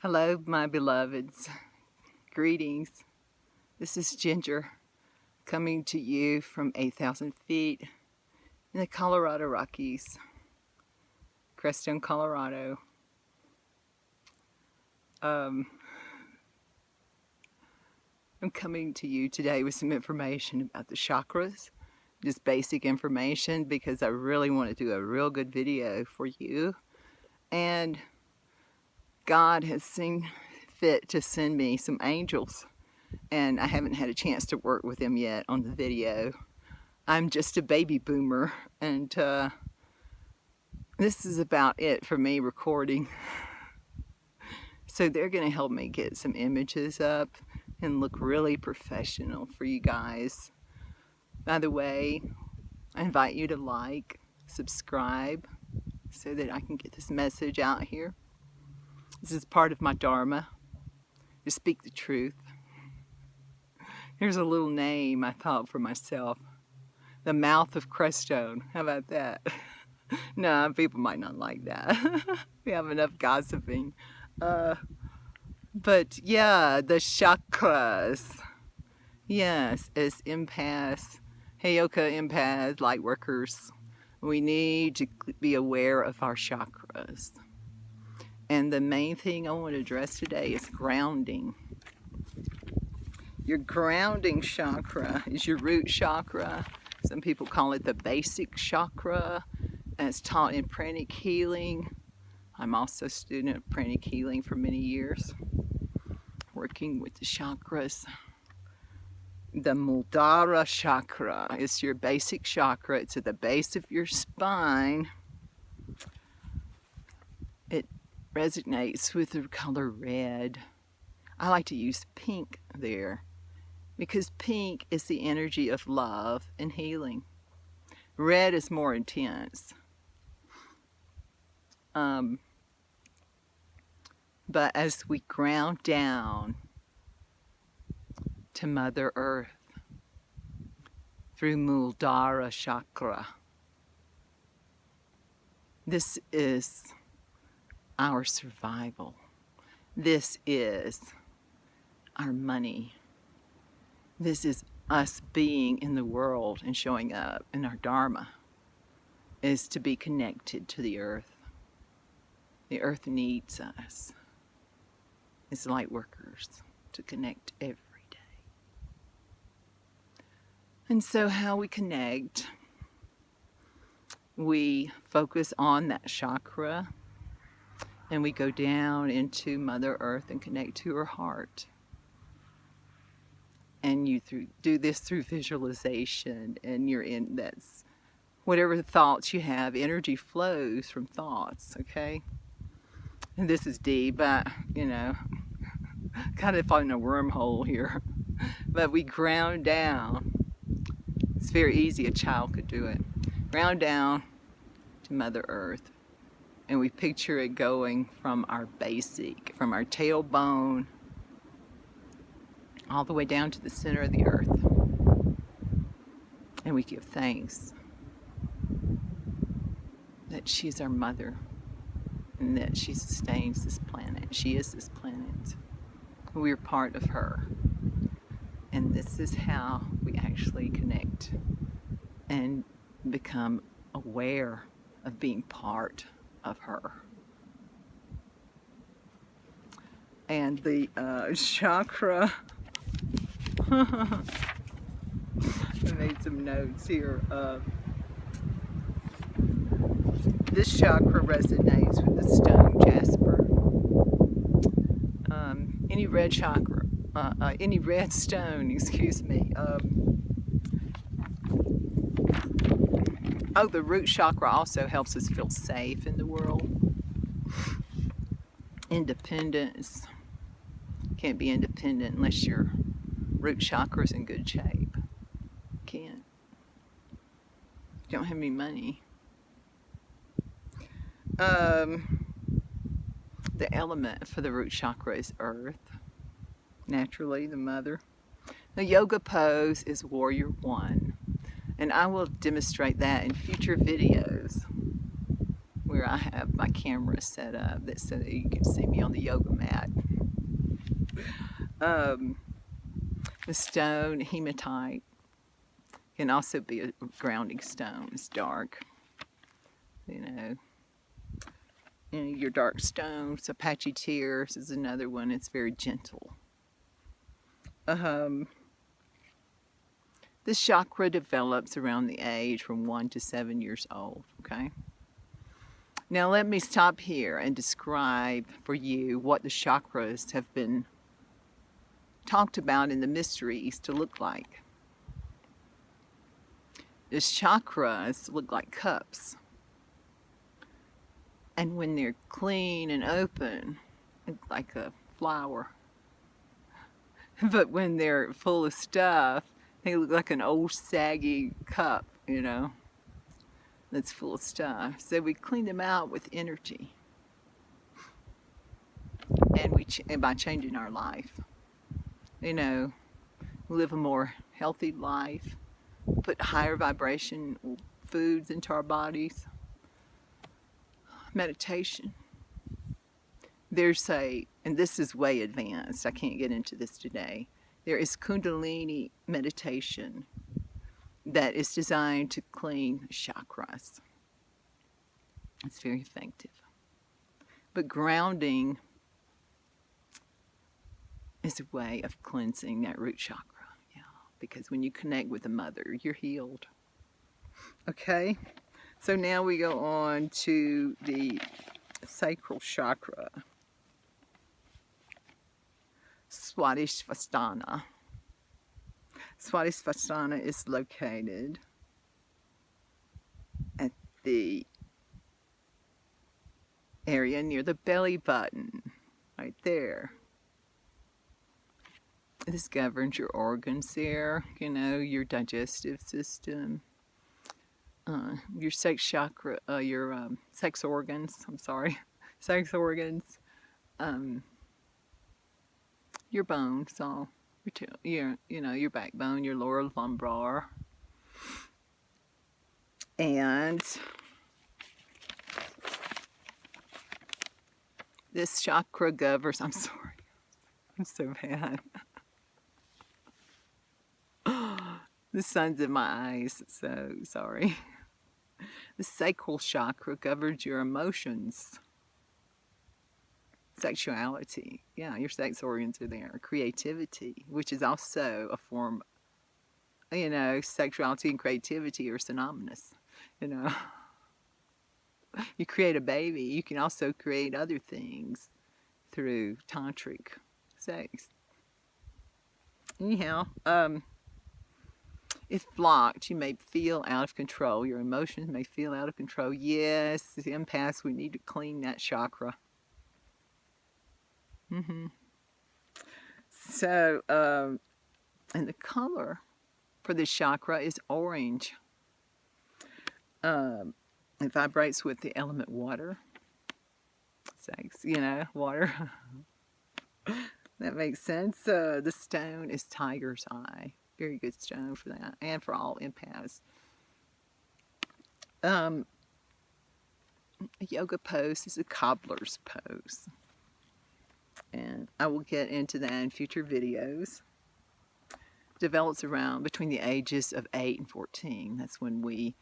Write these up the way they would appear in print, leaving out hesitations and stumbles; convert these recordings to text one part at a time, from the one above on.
Hello, my beloveds. Greetings. This is Ginger coming to you from 8,000 feet in the Colorado Rockies, Crestone, Colorado. I'm coming to you today with some information about the chakras, just basic information, because I really want to do a real good video for you. And God has seen fit to send me some angels, and I haven't had a chance to work with them yet on the video. I'm just a baby boomer, and this is about it for me recording. So they're going to help me get some images up and look really professional for you guys. By the way, I invite you to like, subscribe, so that I can get this message out here. This is part of my dharma, to speak the truth. Here's a little name I thought for myself. The Mouth of Crestone. How about that? No, people might not like that. We have enough gossiping. But yeah, the chakras. Yes, as empaths, Heyoka empaths, light workers, we need to be aware of our chakras. And the main thing I want to address today is grounding. Your grounding chakra is your root chakra. Some people call it the basic chakra. And it's taught in pranic healing. I'm also a student of pranic healing for many years, working with the chakras. The Muladhara chakra is your basic chakra. It's at the base of your spine. It resonates with the color red. I like to use pink there because pink is the energy of love and healing. Red is more intense. But as we ground down to Mother Earth through Muladhara chakra, this is our survival. This is our money. This is us being in the world and showing up. And our dharma is to be connected to the earth. The earth needs us as light workers to connect every day. And so how we connect, we focus on that chakra, and we go down into Mother Earth and connect to her heart. And you do this through visualization, and you're in that's whatever thoughts you have, energy flows from thoughts, okay? And this is deep, but kind of in a wormhole here. But we ground down. It's very easy, a child could do it. Ground down to Mother Earth. And we picture it going from our basic, from our tailbone, all the way down to the center of the earth. And we give thanks that she's our mother and that she sustains this planet. She is this planet. We're part of her. And this is how we actually connect and become aware of being part of her. And the chakra, I made some notes here. This chakra resonates with the stone jasper. Any red chakra, any red stone, excuse me. The root chakra also helps us feel safe in the world. Independence. Can't be independent unless your root chakra is in good shape. Can't. Don't have any money. The element for the root chakra is earth. Naturally, the mother. The yoga pose is warrior one. And I will demonstrate that in future videos where I have my camera set up so that you can see me on the yoga mat. The stone, hematite, can also be a grounding stone. It's dark, you know. And your dark stones, Apache tears is another one. It's very gentle. This chakra develops around the age from 1 to 7 years old, okay? Now let me stop here and describe for you what the chakras have been talked about in the mysteries to look like. The chakras look like cups. And when they're clean and open, it's like a flower. But when they're full of stuff, they look like an old saggy cup, you know, that's full of stuff. So we clean them out with energy. And by changing our life, you know, live a more healthy life, put higher vibration foods into our bodies, meditation. And this is way advanced, I can't get into this today. There is Kundalini meditation that is designed to clean chakras. It's very effective. But grounding is a way of cleansing that root chakra. Yeah, because when you connect with the mother, you're healed. Okay, so now we go on to the sacral chakra. Swadhisthana. Swadhisthana is located at the area near the belly button, right there. This governs your organs there, you know, your digestive system, your sex chakra, your sex organs, sex organs, your bones, all your backbone, your lower lumbar, and this chakra governs. I'm sorry, I'm so bad. The sun's in my eyes, so sorry. The sacral chakra governs your emotions. Sexuality, yeah, your sex organs are there. Creativity, which is also a form, you know, sexuality and creativity are synonymous, you know. You create a baby, you can also create other things through tantric sex. Anyhow, if blocked, you may feel out of control. Your emotions may feel out of control. Yes, the empaths, we need to clean that chakra. So, and the color for this chakra is orange. It vibrates with the element water. Sex, you know, water. That makes sense. The stone is tiger's eye. Very good stone for that, and for all empaths. A yoga pose is a cobbler's pose. And I will get into that in future videos. Develops around between the ages of 8 and 14. That's when we,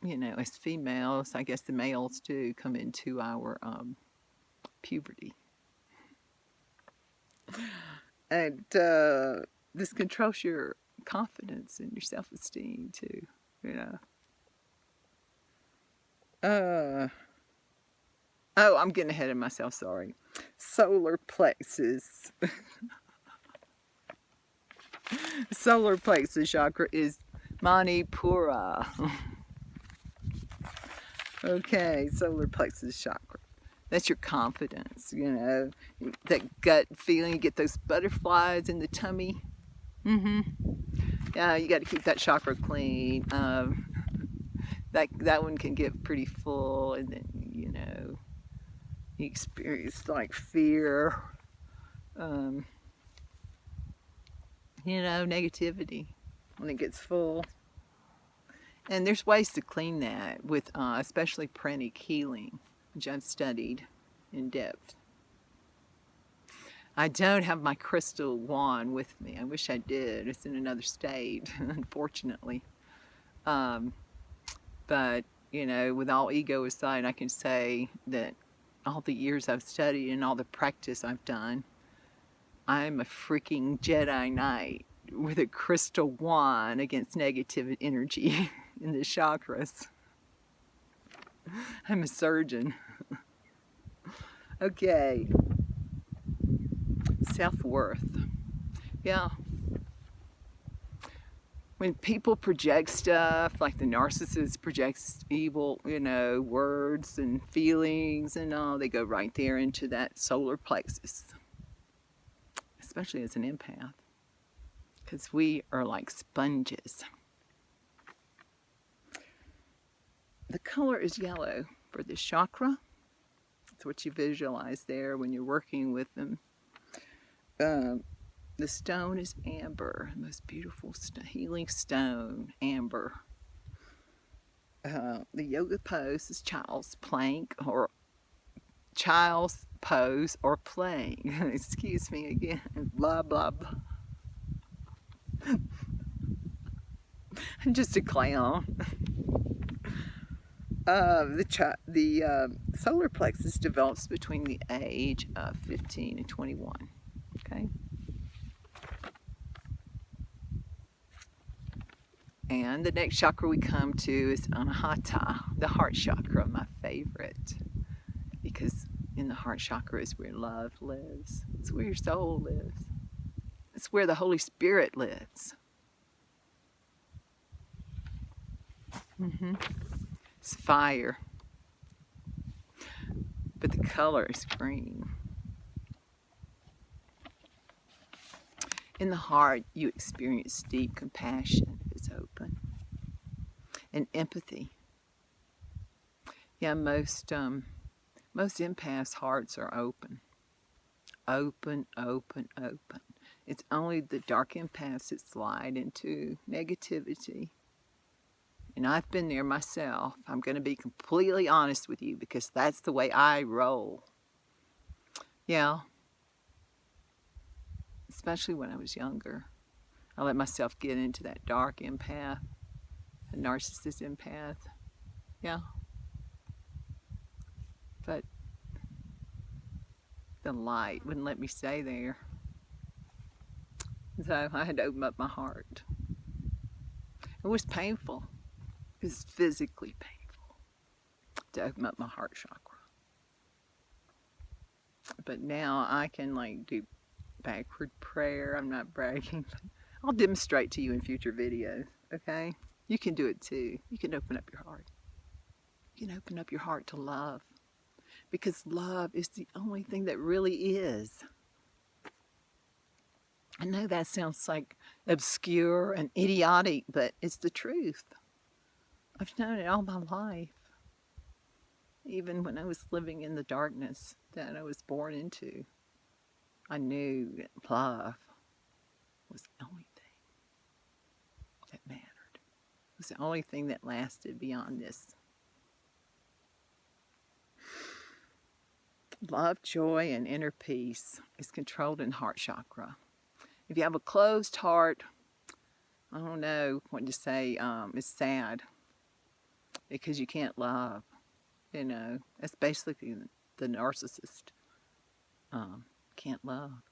you know, as females, I guess the males too, come into our puberty. And this controls your confidence and your self-esteem too, you know. Oh, I'm getting ahead of myself, sorry. Solar plexus. Solar plexus chakra is Manipura. Okay, solar plexus chakra. That's your confidence, you know. That gut feeling, you get those butterflies in the tummy. Yeah, you got to keep that chakra clean. That one can get pretty full, and then, you know, you experience like fear, you know, negativity when it gets full. And there's ways to clean that with especially pranic healing, which I've studied in depth. I don't have my crystal wand with me. I wish I did. It's in another state, unfortunately. But, you know, with all ego aside, I can say that all the years I've studied and all the practice I've done, I'm a freaking Jedi Knight with a crystal wand against negative energy in the chakras. I'm a surgeon. Okay. Self-worth. Yeah. When people project stuff, like the narcissist projects evil, you know, words and feelings and all, they go right there into that solar plexus. Especially as an empath. Because we are like sponges. The color is yellow for this chakra. That's what you visualize there when you're working with them. The stone is amber, the most beautiful healing stone, amber. The yoga pose is child's plank or child's pose or plank. Excuse me again. Blah blah blah. I'm just a clown. The solar plexus develops between the age of 15 and 21. Okay. And the next chakra we come to is Anahata, the heart chakra, my favorite. Because in the heart chakra is where love lives. It's where your soul lives. It's where the Holy Spirit lives. It's fire. But the color is green. In the heart, you experience deep compassion if it's open. And empathy. Yeah, most empaths' hearts are open. Open, open, open. It's only the dark empaths that slide into negativity. And I've been there myself. I'm going to be completely honest with you because that's the way I roll. Yeah. Especially when I was younger. I let myself get into that dark empath, a narcissist empath. Yeah. But the light wouldn't let me stay there. So I had to open up my heart. It was painful. It was physically painful to open up my heart chakra. But now I can like do backward prayer. I'm not bragging, but I'll demonstrate to you in future videos, okay? You can do it too. You can open up your heart. You can open up your heart to love. Because love is the only thing that really is. I know that sounds like obscure and idiotic, but it's the truth. I've known it all my life. Even when I was living in the darkness that I was born into, I knew that love was the only thing that mattered. It was the only thing that lasted beyond this. Love, joy, and inner peace is controlled in heart chakra. If you have a closed heart, I don't know what to say, it's sad because you can't love, you know. That's basically the narcissist. Can't love.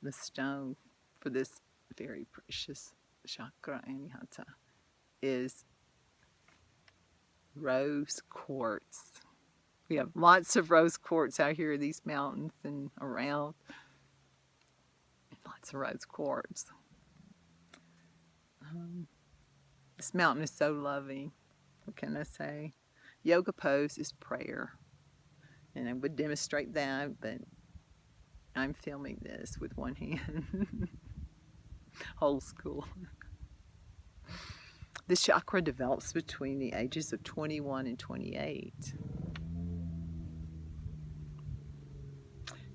The stone for this very precious chakra, Anahata, is rose quartz. We have lots of rose quartz out here in these mountains and around. Lots of rose quartz. This mountain is so loving. What can I say? Yoga pose is prayer. And I would demonstrate that, but I'm filming this with one hand. Old school. This chakra develops between the ages of 21 and 28.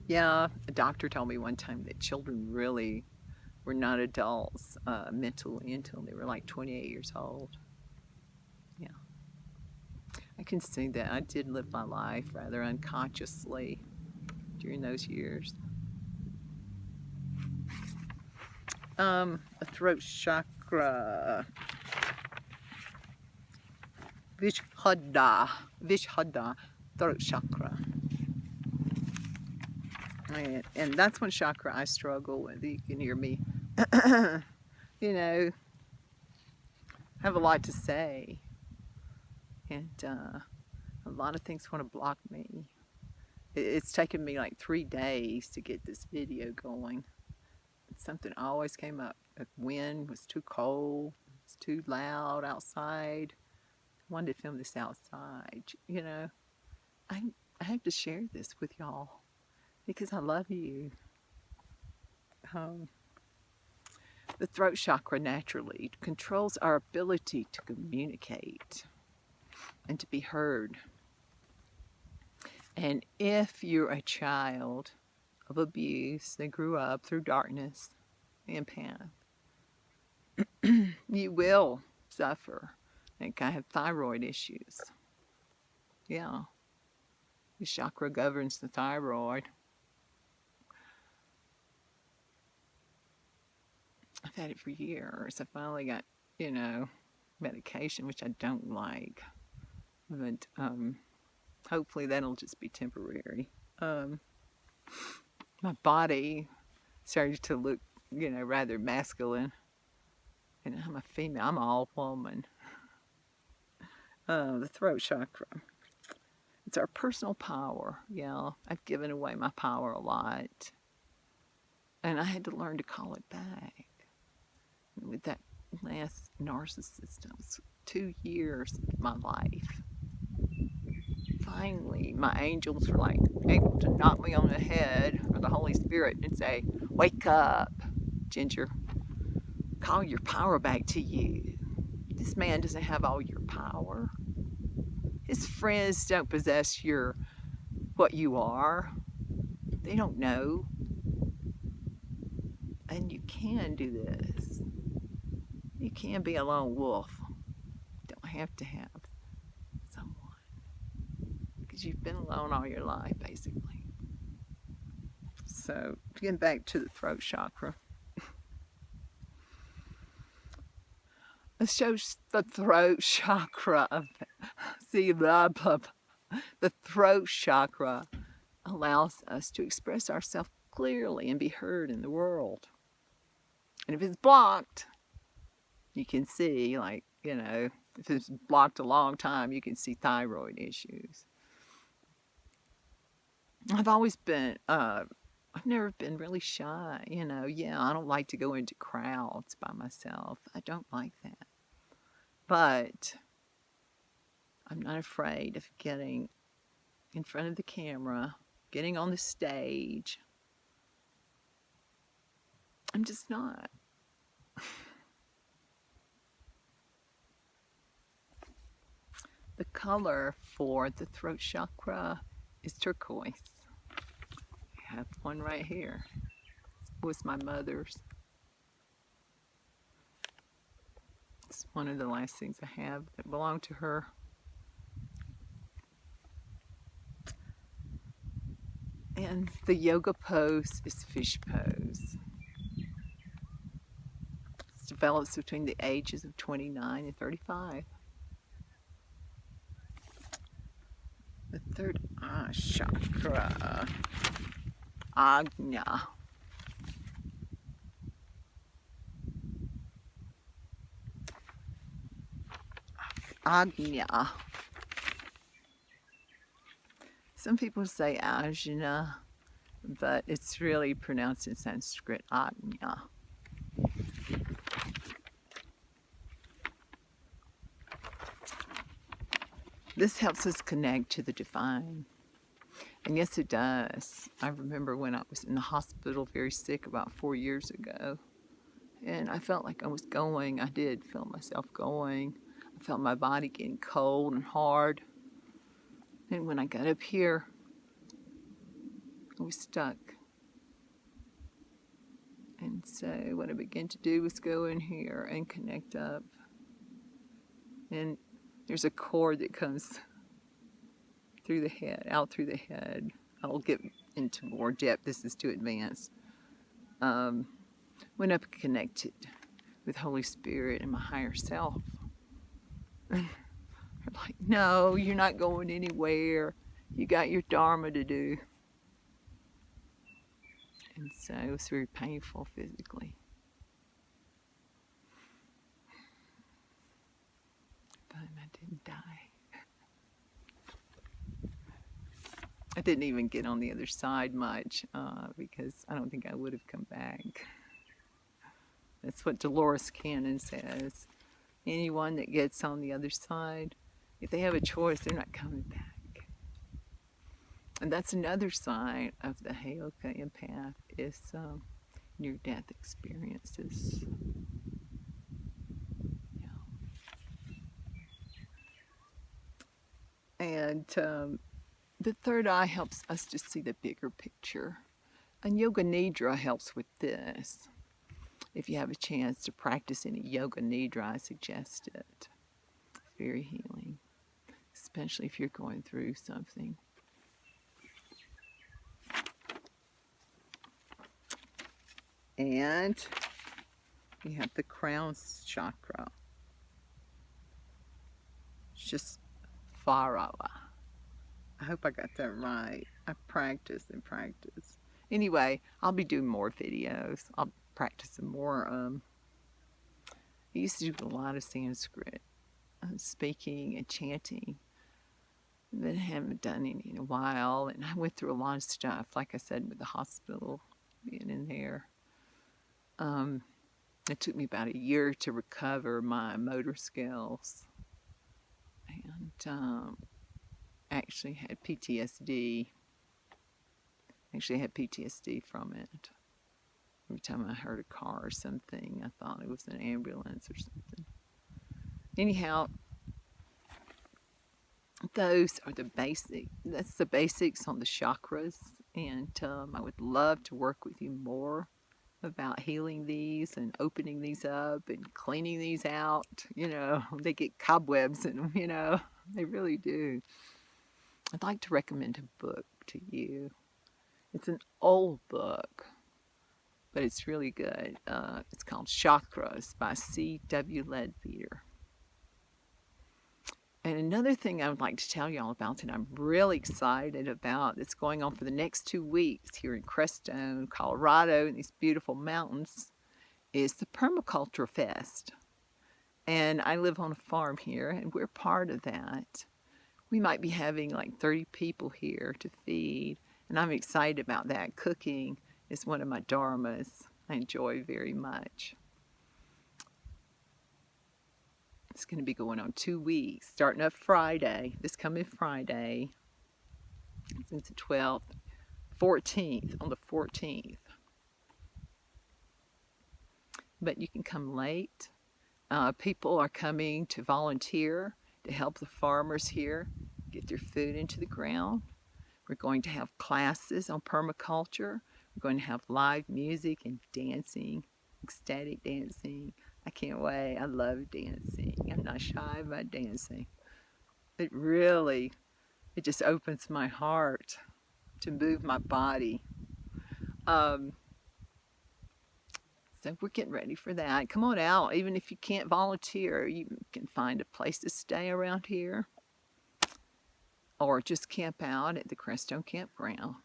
Yeah, a doctor told me one time that children really were not adults mentally until they were like 28 years old. Yeah. I can see that. I did live my life rather unconsciously during those years. The throat chakra. Vishuddha, throat chakra. And that's one chakra I struggle with. You can hear me, you know, have a lot to say. And a lot of things want to block me. It's taken me like 3 days to get this video going. Something always came up. The wind was too cold, it was too loud outside. I wanted to film this outside, you know. I have to share this with y'all because I love you. The throat chakra naturally controls our ability to communicate and to be heard. And if you're a child of abuse that grew up through darkness and path, you will suffer. Like I have thyroid issues. Yeah. The chakra governs the thyroid. I've had it for years. I finally got, you know, medication, which I don't like. But hopefully that'll just be temporary. My body started to look, you know, rather masculine. And I'm a female. I'm all woman. The throat chakra. It's our personal power. Yeah, I've given away my power a lot. And I had to learn to call it back. With that last narcissist, it was 2 years of my life. Finally, my angels were like able to knock me on the head, or the Holy Spirit, and say, "Wake up, Ginger. Call your power back to you. This man doesn't have all your power. His friends don't possess what you are. They don't know. And you can do this. You can be a lone wolf. You don't have to have someone. Because you've been alone all your life, basically." So, getting back to the throat chakra. It shows the throat chakra. See, blah, blah, blah. The throat chakra allows us to express ourselves clearly and be heard in the world. And if it's blocked, you can see, like, you know, if it's blocked a long time, you can see thyroid issues. I've always been, I've never been really shy, you know. Yeah, I don't like to go into crowds by myself. I don't like that. But I'm not afraid of getting in front of the camera, getting on the stage. I'm just not. The color for the throat chakra is turquoise. I have one right here. It was my mother's. It's one of the last things I have that belonged to her. And the yoga pose is fish pose. It's developed between the ages of 29 and 35. The third chakra, Ajna. Ajna. Some people say Ajna, but it's really pronounced in Sanskrit, Ajna. This helps us connect to the divine. And yes, it does. I remember when I was in the hospital very sick about 4 years ago. And I felt like I was going. I did feel myself going. I felt my body getting cold and hard. And when I got up here, I was stuck. And so what I began to do was go in here and connect up. And there's a cord that comes through the head, out through the head. I'll get into more depth. This is too advanced. When I'm connected with Holy Spirit and my higher self. They're like, no, you're not going anywhere. You got your Dharma to do. And so it was very painful physically. But I didn't die. I didn't even get on the other side much because I don't think I would have come back. That's what Dolores Cannon says. Anyone that gets on the other side, if they have a choice, they're not coming back. And that's another sign of the Heyoka empath is near-death experiences. Yeah. And the third eye helps us to see the bigger picture. And Yoga Nidra helps with this. If you have a chance to practice any Yoga Nidra, I suggest it. It's very healing, especially if you're going through something. And you have the crown chakra. It's just Pharaoh. I hope I got that right. I practice and practice. Anyway, I'll be doing more videos. I'll practice some more. I used to do a lot of Sanskrit, speaking and chanting, but I haven't done any in a while. And I went through a lot of stuff, like I said, with the hospital, being in there. It took me about a year to recover my motor skills. And actually had PTSD. Actually had PTSD from it. Every time I heard a car or something, I thought it was an ambulance or something. Anyhow, those are the basics. That's the basics on the chakras. And I would love to work with you more about healing these and opening these up and cleaning these out. You know, they get cobwebs in them, you know. They really do. I'd like to recommend a book to you. It's an old book, but it's really good. It's called Chakras by C.W. Leadbeater. And another thing I would like to tell y'all about that I'm really excited about that's going on for the next 2 weeks here in Crestone, Colorado, in these beautiful mountains, is the Permaculture Fest. And I live on a farm here, and we're part of that. We might be having like 30 people here to feed, and I'm excited about that. Cooking is one of my dharmas I enjoy very much. It's going to be going on 2 weeks, starting up Friday, this coming Friday, since the 12th, 14th, on the 14th. But you can come late. People are coming to volunteer to help the farmers here get their food into the ground. We're going to have classes on permaculture. We're going to have live music and dancing, ecstatic dancing. I can't wait. I love dancing. I'm not shy about dancing. It just opens my heart to move my body. So we're getting ready for that. Come on out. Even if you can't volunteer, you can find a place to stay around here. Or just camp out at the Crestone Campground.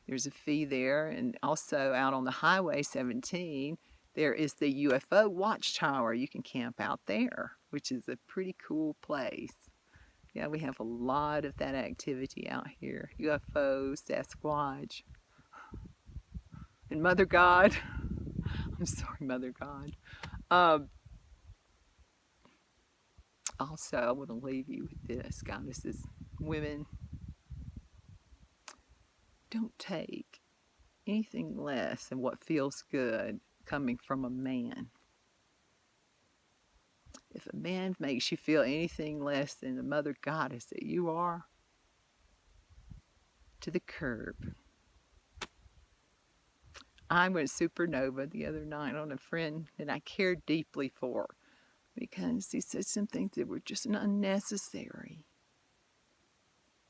There's a fee there. And also out on the Highway 17, there is the UFO Watchtower. You can camp out there, which is a pretty cool place. Yeah, we have a lot of that activity out here. UFOs, Sasquatch, and Mother God. I'm sorry, Mother God. Also, I want to leave you with this, goddesses, women. Don't take anything less than what feels good coming from a man. If a man makes you feel anything less than the mother goddess that you are, to the curb. I went supernova the other night on a friend that I cared deeply for because he said some things that were just unnecessary.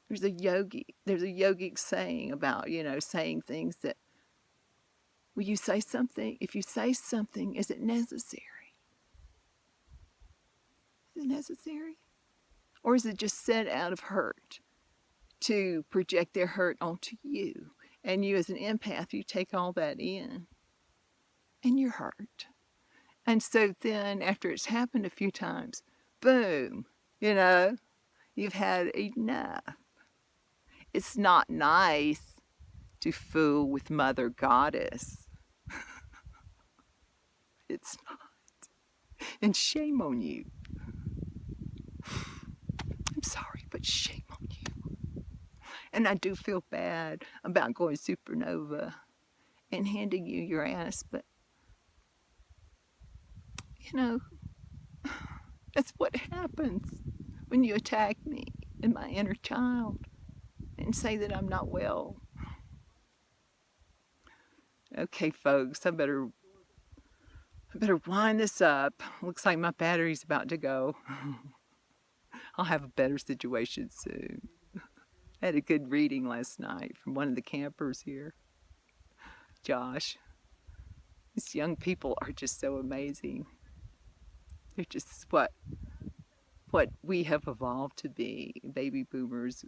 There's a yogic saying about, saying things that, will you say something? If you say something, is it necessary? Is it necessary? Or is it just said out of hurt to project their hurt onto you? And you as an empath, you take all that in and you're hurt. And so then after it's happened a few times, boom, you've had enough. It's not nice to fool with Mother Goddess. It's not. And shame on you. I'm sorry, but shame on you. And I do feel bad about going supernova and handing you your ass, but that's what happens when you attack me and my inner child and say that I'm not well. Okay, folks, I better wind this up. Looks like my battery's about to go. I'll have a better situation soon. I had a good reading last night from one of the campers here, Josh. These young people are just so amazing. They're just what we have evolved to be, baby boomers,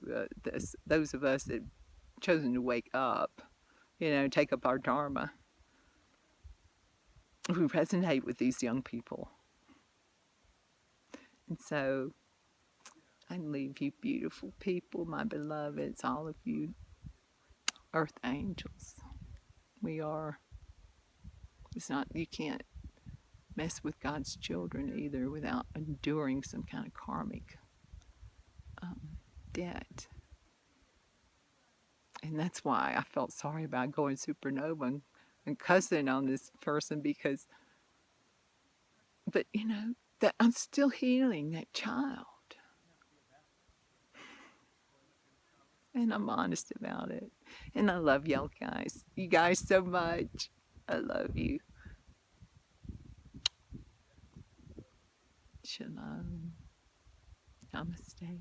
those of us that have chosen to wake up, take up our dharma. We resonate with these young people. And so I leave you beautiful people, my beloveds, all of you earth angels. We are. It's not, you can't mess with God's children either without enduring some kind of karmic debt. And that's why I felt sorry about going supernova and cussing on this person but that I'm still healing that child. And I'm honest about it. And I love y'all guys. You guys so much. I love you. Shalom. Namaste.